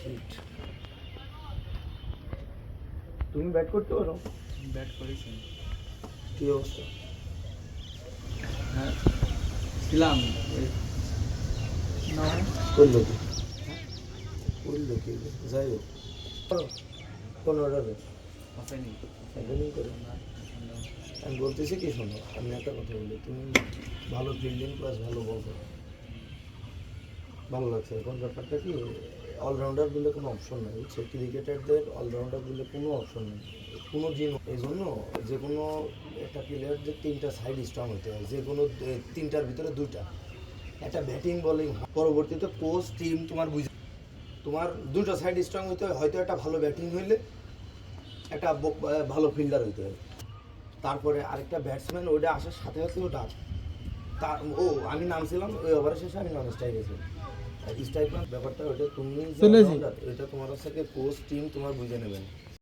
Hit. তুমি bat করতে পারো? ব্যাট করেছি। কি অবস্থা? হ্যাঁ ছিলাম করলো কি? করলো কি? যাই হোক, কোন অর্ডারে ওপেনিং ওপেনিং করে আমি বলতেছি কি, শোনো আমি একটা কথা বলি, তুমি ভালো ফিল্ডিং প্লাস ভালো বল করো, ভালো লাগছে। এখন ব্যাপারটা কি, অলরাউন্ডার বলে কোনো অপশন নেই, বুঝছো? ক্রিকেটারদের অলরাউন্ডার বলে কোনো অপশন নেই, কোনো জিনিস। এই জন্য যে কোনো একটা প্লেয়ারদের তিনটা সাইড স্ট্রং হতে হয়, যে কোনো তিনটার ভিতরে দুইটা, একটা ব্যাটিং বোলিং। পরবর্তীতে কোচ টিম তোমার বুঝে, তোমার দুটো সাইড স্ট্রং হইতে হয়, হয়তো একটা ভালো ব্যাটিং হইলে একটা ভালো ফিল্ডার হইতে হয়, তারপরে আরেকটা ব্যাটসম্যান ওইটা আসার সাথে সাথে ওটা তার আমি নামছিলাম ওই ওভারের শেষে, আমি নন স্ট্রাইক গেছিলাম। স্ট্রাইক ব্যাপারটা ওইটা তুমি, এটা তোমার কাছ থেকে কোচ টিম তোমার বুঝে নেবেন।